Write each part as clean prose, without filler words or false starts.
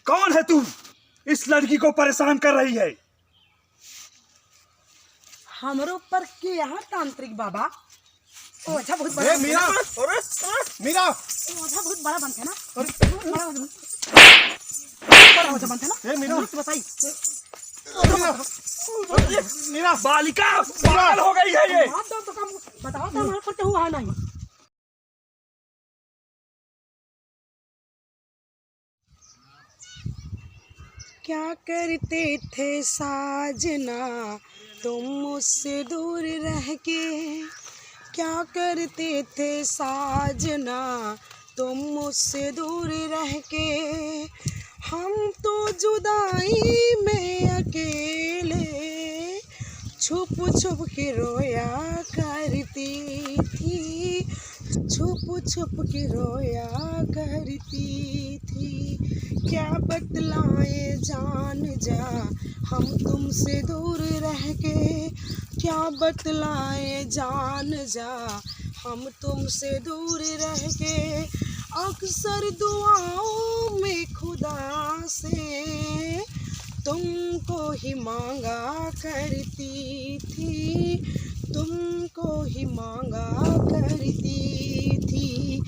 कौन है तू? इस लड़की को परेशान कर रही है। हमारे ऊपर के यहाँ तांत्रिक बाबा ओझा बहुत बड़ा मीरा, मीरा, ओझा बहुत बड़ा बनता है ना, बड़ा ओझा बनता है ना। मीरा, बताइए मीरा, बालिका पागल हो गई है ये। आप तो कम बताओ तो हमारे ऊपर हुआ नहीं। क्या करते थे साजना तुम मुझसे दूर रह के, क्या करते थे साजना तुम मुझसे दूर रह के, हम तो जुदाई में अकेले छुप छुप के रोया करती थी, छुप छुप के रोया करती थी। क्या बतलाए जान जा हम तुमसे दूर रह के, क्या बतलाए जान जा हम तुमसे दूर रह के। अक्सर दुआओं में खुदा से तुमको ही मांगा करती थी, तुमको ही मांगा करती थी।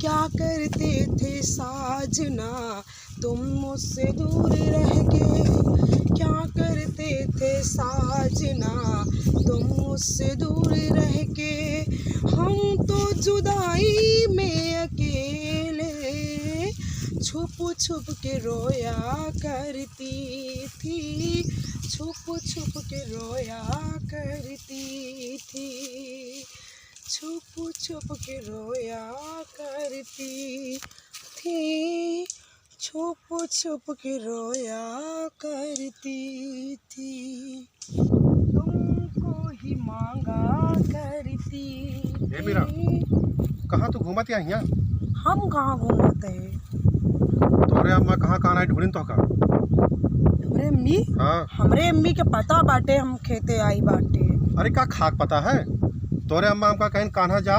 क्या करते थे साजना तुम मुझसे दूर रह के, क्या करते थे साजना तुम मुझसे दूर रह के, हम तो जुदाई में अकेले छुप छुप के रोया करती थी, छुप छुप के रोया करती थी, छुप छुप के रोया करती थी, छुप छुप के रोया करती थी, तुमको ही मांगा करती थी। मीरा, कहाँ तू घूमत या यहाँ? हम कहाँ घूमते हैं? तोरे अम्मा कहाँ कहाँ ढूंढिन तो का? हमरे अम्मी? हाँ। हमरे अम्मी के पता बाटे हम खेते आई बाटे। अरे का खाक पता है? तोरे अम्मा हमका कहीं कान्हा जा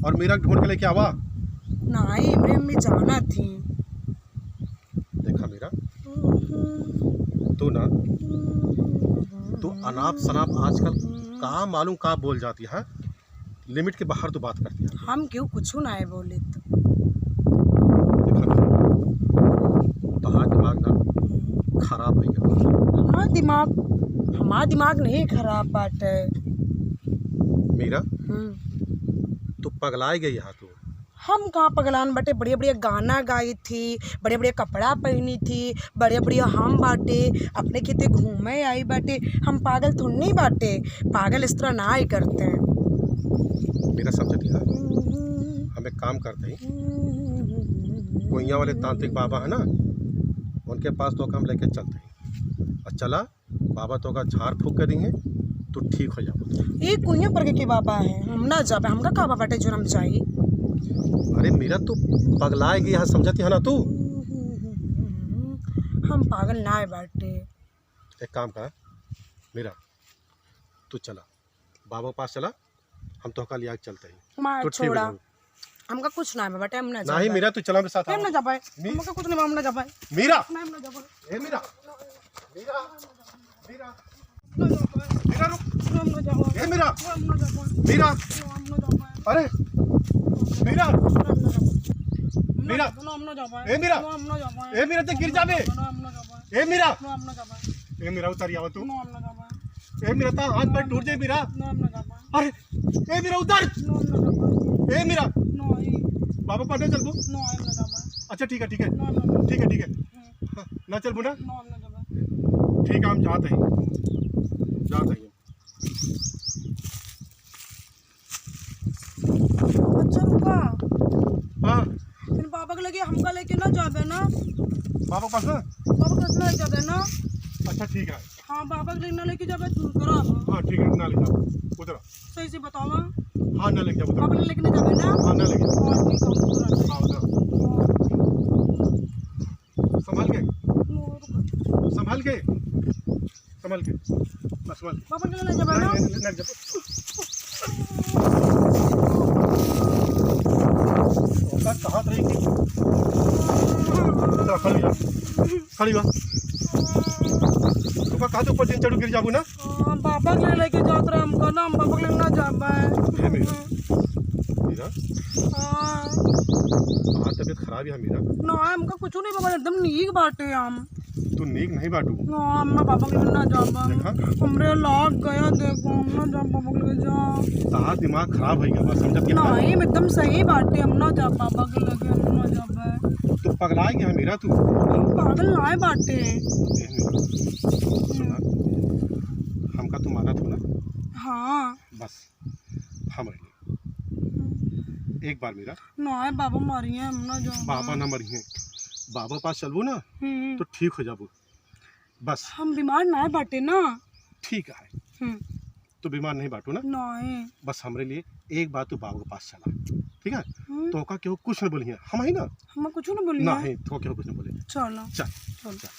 और मीरा ढूंढ के लेके आवा। नहीं, हमरे अम्मी जाना थी। देखा मीरा, तू ना तू अनाप शनाप आजकल कहाँ मालूम कहाँ बोल जाती है, लिमिट के बाहर तो बात करती है। हम क्यों कुछ ना है बोले तो। देखा तोहार दिमाग ना खराब हो गया। हमारा दिमाग नहीं खराब बाटे। मीरा, तू पगलाई गई यहाँ तू। हम कहाँ पगलान बाटे, बढ़िया बढ़िया गाना गाई थी, बढ़िया बढ़िया कपड़ा पहनी थी, बढ़िया बढ़िया हम बाटे अपने खेते घूमे आई बाटे। हम पागल थोड़ी नहीं बाटे, पागल इस तरह ना ही करते हैं। मेरा समझती है, हम एक काम करते हैं, कोइया वाले तांत्रिक बाबा है ना, उनके पास तो हम लेके चलते हैं और चला बाबा तो का झाड़ फूक कर देंगे तो ठीक हो जाओ। ये कुइया पर के बाबा है, हम ना जाबे, हमका का बाबा बाटे जो हम जाई। अरे मेरा तू पगलाएगी यहाँ, समझती है ना तू। हम पागल ना है बाटे। एक काम कर मेरा, तू चला बाबा के पास चला, हम तो लिया चलते हैं। मार तो छोड़ा, हमका कुछ ना है बाटे, हम ना नहीं मेरा तू चला मेरे साथ। हम ना जाबे, हमका कुछ नहीं, हम ना जाबे। मीरा, हम ना जाबे। ए मीरा, मीरा, मीरा, मीरा रुक। हम ना जाबे। ए मीरा, हम ना जाबे। मीरा, हम ना जाबे। अरे मीरा, मीरा, हम ना जाबे। ए मीरा, हम ना जाबे। ए मीरा तो गिर जाबे। हम ना जाबे। ए मीरा, हम ना जाबे। ए मीरा उतर आवा तू। हम ना जाबे। ए मीरा तो हाथ पैर टूट जाए मीरा। हम ना जाबे। अरे ए मीरा उतर। हम ना जाबे। ए मीरा, नहीं, बाबा पढ़ने चल बू। हम ना जाबे। अच्छा ठीक है ठीक है हम ठीक है ठीक है, हाँ, ना चल बू ना। ना जाबे। ठीक है हम जाते हैं, जाते हैं। अच्छा रुका, हाँ फिर बाबा के लगे हमका लेके ना जाबे ना, बाबा के पास ना। बाबा के पास ना जाबे ना। अच्छा ठीक है, हाँ, बाबा के लेके ना लेके जाबे तुम करा। हाँ ठीक है, ना ले जाओ उधर। सही से बतावा। हाँ ना ले जाओ बाबा उधर। के लेके ना जाबे ना। हाँ ना ले जाओ। हाँ ठीक है, उधर हाँ उधर संभाल के, संभाल के, संभाल के, बस संभाल के। बाबा के लेके जाबे ना। ना जाओ। कहाँ रहेगी? चलो, चल जा। खड़ी हुआ तो कहा तो ऊपर दिन चढ़ू गिर जाबू ना। बाबा के लेके जात रहे हमको ना, हम बाबा के लिए ना जाबा है। मीरा हाँ हाँ तबीयत खराब है मीरा। ना हमका कुछ नहीं बाबा, एकदम नीक बाटे हम। तू नीक नहीं बाटू। ना हम ना बाबा के लिए ना जाबा, देखा हमरे लाग गया देखो, हम ना जा बाबा के लिए जा। ताहा दिमाग खराब हो गया बस समझत के नहीं एकदम सही बाटे, हम ना जा बाबा के लगे, हम ना जाबा है। तू पगला गया मीरा तू। पागल ना बाटे। सुना हमका तू माना था ना। हाँ बस हम रही एक बार मीरा। ना बाबा मारी है, हम ना जाबा। बाबा ना मरी है, बाबा पास चलबू ना तो ठीक हो जाबू। बस हम बीमार ना बाटे ना। ठीक है तो बीमार नहीं बाटू ना। नहीं बस हमरे लिए एक बार तू बाबा के पास चला, ठीक है। तो का केहू कुछ नहीं बोली है, हम ही ना। हम कुछ नहीं बोली ना है तो केहू कुछ नहीं बोले। चलो चल चल चल।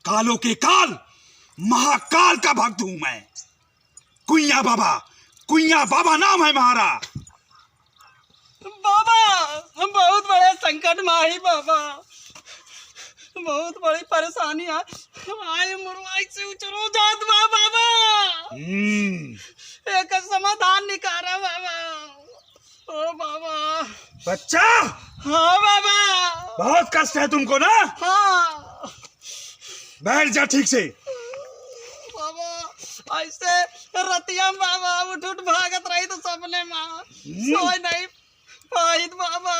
कालों के काल महाकाल का भक्त हूं मैं। कुइया बाबा नाम है हमारा। बाबा हम बहुत बड़े संकट में आई बाबा, बहुत बड़ी परेशानी है। हमारे मुरवाई से उचरो जात बा बाबा, एक समाधान निकाला बाबा। ओ बाबा। बच्चा हाँ बाबा। बहुत कष्ट है तुमको ना। हाँ बैठ जा ठीक से। बाबा ऐसे रतिया बाबा उठ उठ भागत रही तो सपने माँ सोई नहीं पाहित बाबा।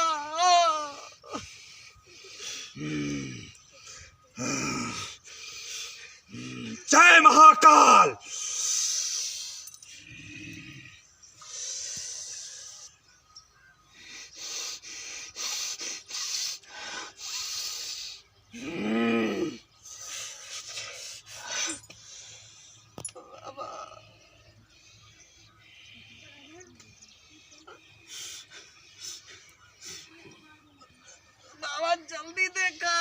जय महाकाल। बाबा जल्दी देखा।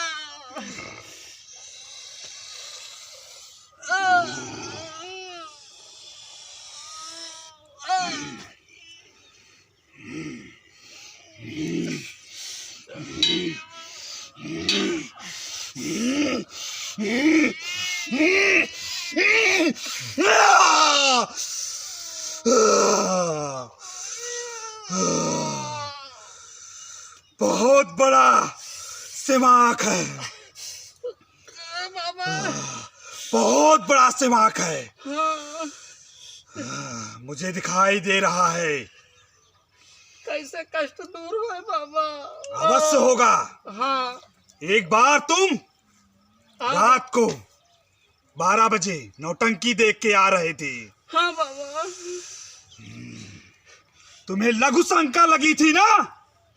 बहुत बड़ा सिमाक है, बहुत बड़ा सिमाक है। मुझे दिखाई दे रहा है। कैसे कष्ट दूर हुए बाबा? अवश्य होगा। हाँ एक बार तुम रात को 12 बजे नौटंकी देख के आ रहे थे। हाँ बाबा। तुम्हें लघु शंका लगी थी ना।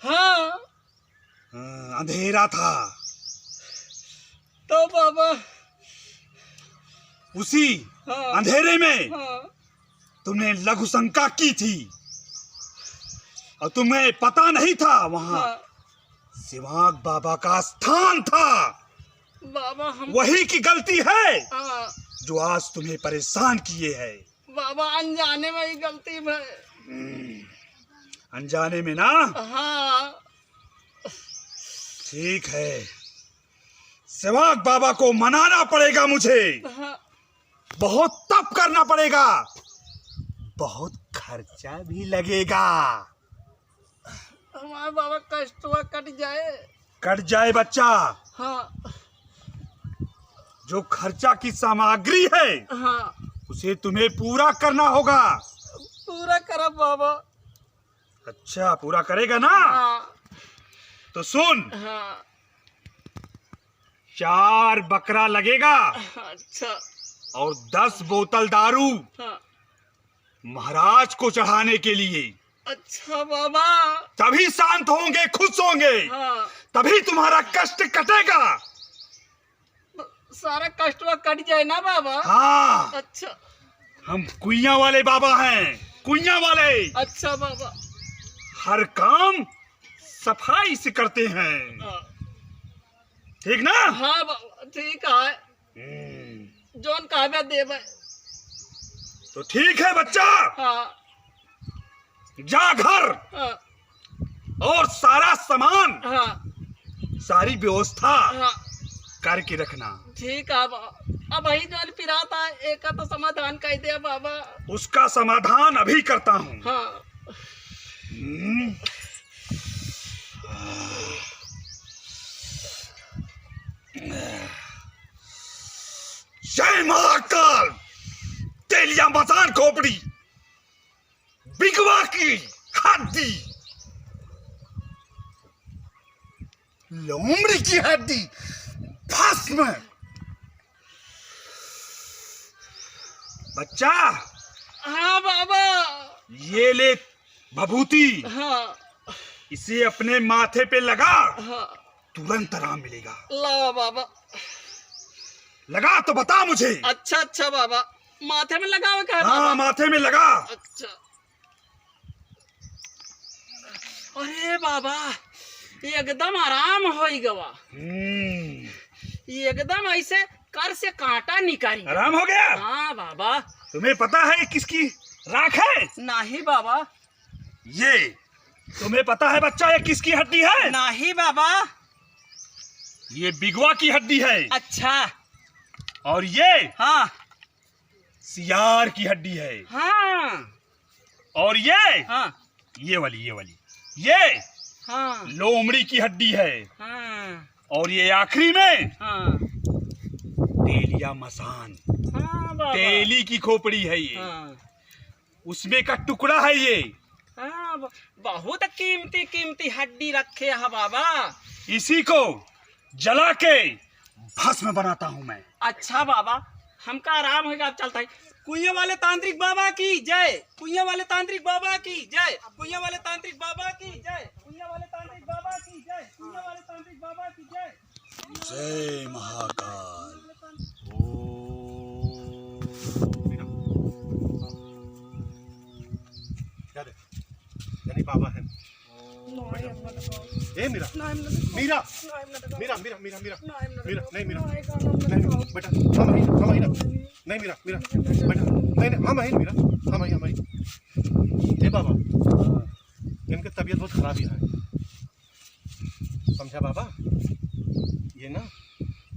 हाँ अंधेरा था तो बाबा। उसी हाँ अंधेरे में हाँ तुमने लघु शंका की थी और तुम्हें पता नहीं था वहाँ हाँ सिमाक बाबा का स्थान था। बाबा हम वही की गलती है हाँ जो आज तुम्हें परेशान किए है। बाबा अनजाने में ही गलती है। अनजाने में ना। हाँ ठीक है, सिमाक बाबा को मनाना पड़ेगा मुझे। हाँ बहुत तप करना पड़ेगा, बहुत खर्चा भी लगेगा। हमारे बाबा कष्ट हुआ कट जाए। कट जाए बच्चा। हाँ जो खर्चा की सामग्री है हाँ उसे तुम्हें पूरा करना होगा। पूरा करब बाबा। अच्छा पूरा करेगा ना। हाँ तो सुन, हाँ 4 बकरा लगेगा अच्छा और 10 बोतल दारू हाँ महाराज को चढ़ाने के लिए। अच्छा बाबा। तभी शांत होंगे, खुश होंगे, हाँ तभी तुम्हारा कष्ट कटेगा। सारा कष्ट कट जाए ना बाबा। हाँ, अच्छा हम कुइया वाले बाबा हैं, कुइया वाले। अच्छा बाबा। हर काम सफाई से करते हैं, हाँ ठीक ना? हाँ बाबा ठीक है, जोन कहा देवे। तो ठीक है बच्चा, हाँ जा घर हाँ और सारा सामान, हाँ सारी व्यवस्था हाँ करके रखना। ठीक है बाबा। अब वही जो पिराता है एक का तो समाधान कर दिया बाबा। उसका समाधान अभी करता हूँ। हाँ जय महाकाल, तेलिया मसान खोपड़ी, बिगवा की हड्डी, लोमड़ी की हड्डी, भस्म। बच्चा, हाँ बाबा। ये ले भभूति, हाँ इसे अपने माथे पे लगा, हाँ तुरंत आराम मिलेगा। ला बाबा। लगा तो बता मुझे। अच्छा अच्छा बाबा, माथे में लगा हुआ क्या है हाँ, बाबा? माथे में लगा। अच्छा। अरे बाबा, एकदम आराम हो गवा, एकदम ऐसे कर से कांटा निकाली। आराम हो गया। हाँ बाबा। तुम्हें पता है किसकी राख है? नहीं बाबा। ये तुम्हें पता है बच्चा, ये किसकी हड्डी है? नहीं बाबा। ये बिगवा की हड्डी है। अच्छा। और ये हाँ सियार की हड्डी है। हाँ और हाँ ये वाली ये हाँ लोमड़ी की हड्डी है। हाँ और ये आखिरी में हाँ तेलिया मसान, हाँ बाबा। तेली की खोपड़ी है ये। हाँ उसमें का टुकड़ा है ये। हाँ बहुत कीमती कीमती हड्डी रखे है बाबा। इसी को जला के भस्म बनाता हूँ मैं। अच्छा बाबा, हमका आराम होगा। अब चलता है। कुइया वाले तांत्रिक बाबा की जय, कुइया वाले तांत्रिक बाबा की जय, कुइया वाले तांत्रिक बाबा की जय, कुइया वाले तांत्रिक बाबा की जय, कुइया वाले तांत्रिक बाबा की जय। जय महाकाल। क्या दे? यानी बाबा है। ए मीरा, मीरा, मीरा, मीरा, मीरा, मीरा, मीरा, नहीं मीरा, नहीं बेटा, हम ही ना, नहीं मीरा, मीरा, बेटा, नहीं नहीं, हम ही मीरा, हम ही। ए बाबा, इनकी तबीयत बहुत खराब ही है, समझा बाबा? ये ना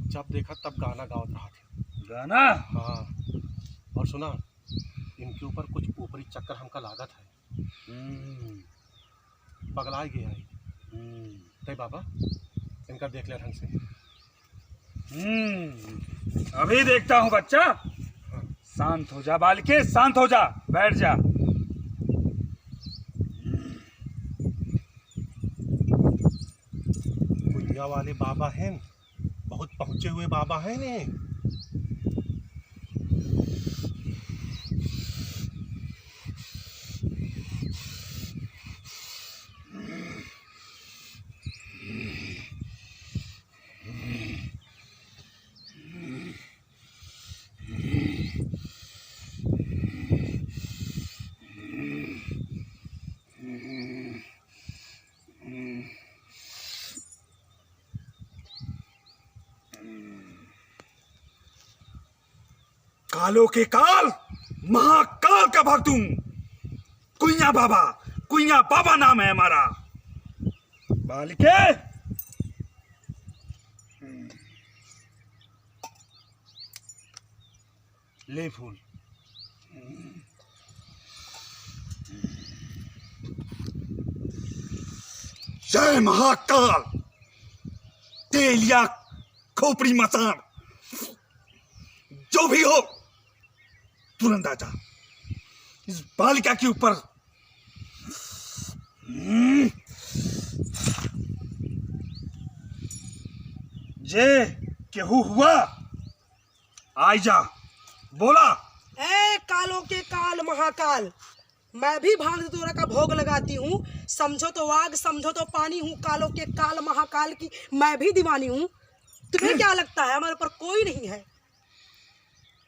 जब देखा तब गाना गावत रहा थे। गाना? हाँ, और सुना, इनके ऊपर कुछ ऊपरी चक्कर हमका लागत है। पगला गया है। ते बाबा, इनका देख ले ढंग से। अभी देखता हूँ बच्चा। शांत हो जा बालके, शांत हो जा, बैठ जा। कुइया वाले बाबा हैं, बहुत पहुंचे हुए बाबा हैं ने। कालों के काल, महाकाल का भक्त हूं। कुइया बाबा नाम है हमारा। बालिके, ले फूल। जय महाकाल, तेलिया खोपड़ी मसान, जो भी हो तुरंत आ जा। इस बालिका के ऊपर जे केहू हुआ, आई जा। बोला। ए कालों के काल महाकाल, मैं भी भांग धतूरा का भोग लगाती हूँ। समझो तो आग, समझो तो पानी हूँ। कालों के काल महाकाल की मैं भी दीवानी हूँ। तुम्हें क्या लगता है हमारे ऊपर कोई नहीं है?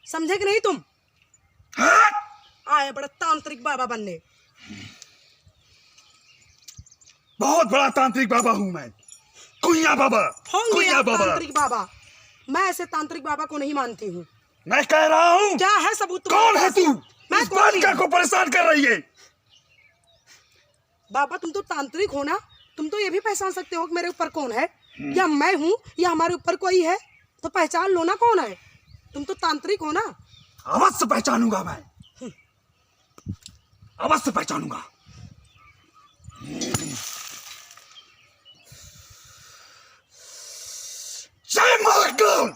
समझे कि नहीं तुम? आए बड़ा तांत्रिक बाबा बनने। बहुत बड़ा तांत्रिक बाबा हूं मैं, कुइया बाबा। होंगे कुइया आप बाबा। तांत्रिक बाबा। मैं ऐसे तांत्रिक बाबा को नहीं मानती हूँ। मैं कह रहा हूं, क्या है सबूत तुम्हारे कौन है पास? तू? मैं इस कौन बालिका हूँ? को परेशान कर रही है। बाबा तुम तो तांत्रिक हो ना, तुम तो ये भी पहचान सकते हो कि मेरे ऊपर कौन है, या मैं हूँ या हमारे ऊपर कोई है, तो पहचान लो ना कौन है। तुम तो तांत्रिक हो ना। अवश्य पहचानूंगा मैं, अवश्य पहचानूंगा। जय महाकाल।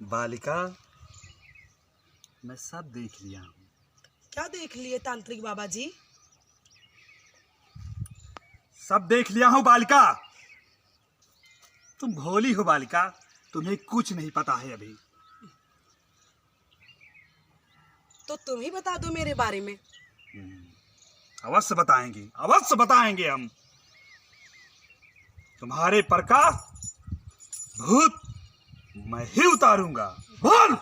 बालिका, मैं सब देख लिया हूं। क्या देख लिए तांत्रिक बाबा जी? सब देख लिया हूं बालिका। तुम भोली हो बालिका, तुम्हें कुछ नहीं पता है अभी। तो तुम ही बता दो मेरे बारे में। अवश्य बताएंगे, अवश्य बताएंगे हम। तुम्हारे पर का भूत मैं ही उतारूंगा। बोल,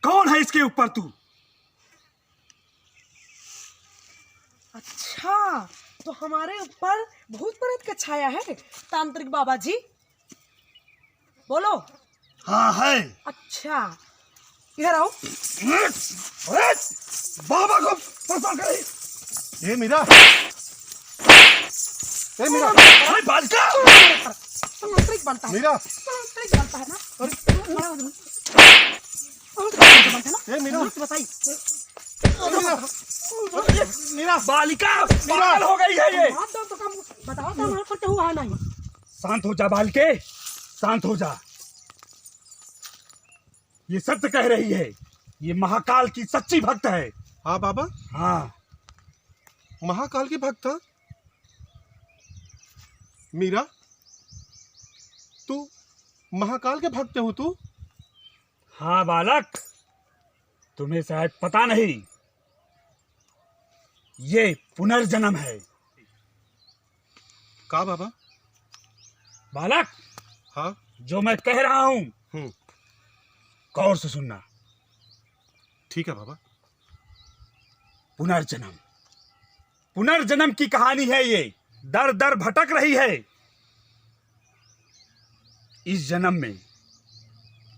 कौन है इसके ऊपर तू? अच्छा, तो हमारे ऊपर भूत प्रेत का छाया है तांत्रिक बाबा जी? बोलो। हाँ है। अच्छा, इधर आओ। बाबा को परेशान करे। ये मीरा, ये मीरा, अरे बालिका, तांत्रिक बनता है, मीरा, तांत्रिक बनता है ना। ये मीरा, बताइए। मीरा, बालिका पागल हो गई है ये। बात दो तो कम बताओ तो हमारा कुछ हुआ नहीं। शांत हो जा बालिके, शांत हो जा। ये सत्य कह रही है, ये महाकाल की सच्ची भक्त है। हाँ बाबा, हाँ, महाकाल की भक्त। मीरा, तू महाकाल के भक्त हो तू? हाँ बालक, तुम्हें शायद पता नहीं, ये पुनर्जन्म है। का बाबा? बालक, हाँ। जो मैं कह रहा हूं गौर से सुनना। ठीक है बाबा। पुनर्जन्म, पुनर्जन्म की कहानी है ये। दर दर भटक रही है। इस जन्म में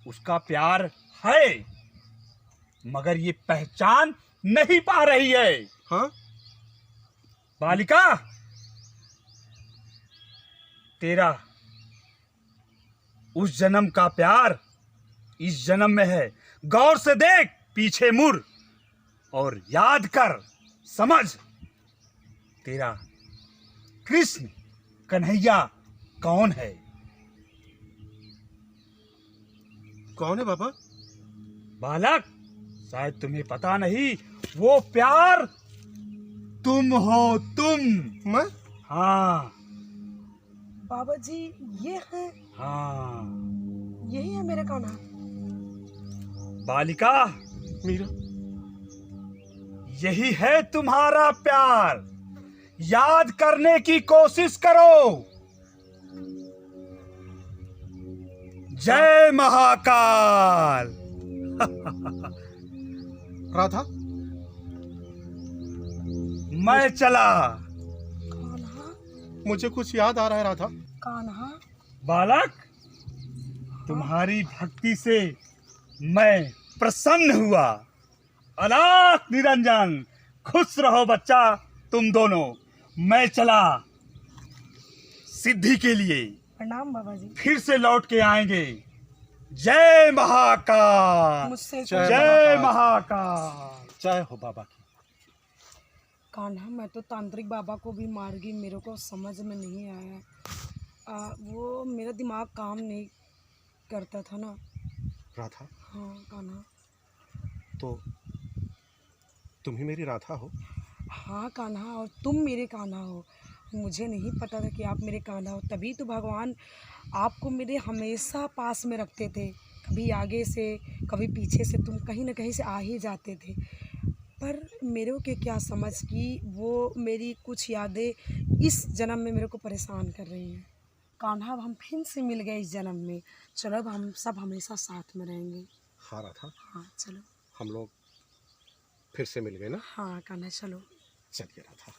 उसका प्यार है, मगर ये पहचान नहीं पा रही है। हाँ। बालिका, तेरा उस जन्म का प्यार इस जन्म में है। गौर से देख, पीछे मुड़ और याद कर, समझ। तेरा कृष्ण कन्हैया कौन है? कौन है बाबा? बालक, शायद तुम्हें पता नहीं, वो प्यार तुम हो, तुम। मैं? हाँ बाबा जी ये है, हाँ। यही है मेरा कान्हा। बालिका, मीरा, यही है तुम्हारा प्यार। याद करने की कोशिश करो। जय महाकाल। राधा, मैं चला। कान्हा, मुझे कुछ याद आ रहा है राधा। कान्हा। बालक, तुम्हारी भक्ति से मैं प्रसन्न हुआ। अनाथ निरंजन, खुश रहो बच्चा तुम दोनों। मैं चला सिद्धि के लिए, प्रणाम बाबा जी। फिर से लौट के आएंगे। जय महाकाल, मुझसे जय महाकाल। जय हो बाबा की। कान्हा, मैं तो तांत्रिक बाबा को भी मार गई, मेरे को समझ में नहीं आया। वो मेरा दिमाग काम नहीं करता था ना। राधा, हाँ कान्हा। तो तुम ही मेरी राधा हो? हाँ कान्हा, और तुम मेरे कान्हा हो। मुझे नहीं पता था कि आप मेरे कान्हा हो, तभी तो भगवान आपको मेरे हमेशा पास में रखते थे। कभी आगे से कभी पीछे से, तुम कहीं ना कहीं से आ ही जाते थे। पर मेरे को क्या समझ कि वो मेरी कुछ यादें इस जन्म में मेरे को परेशान कर रही हैं। कान्हा, अब हम फिर से मिल गए इस जन्म में। चलो अब हम सब हमेशा साथ में रहेंगे। हारा था, हाँ चलो। हम लोग फिर से मिल गए ना। हाँ कान्हा चलो। चलिए राधा।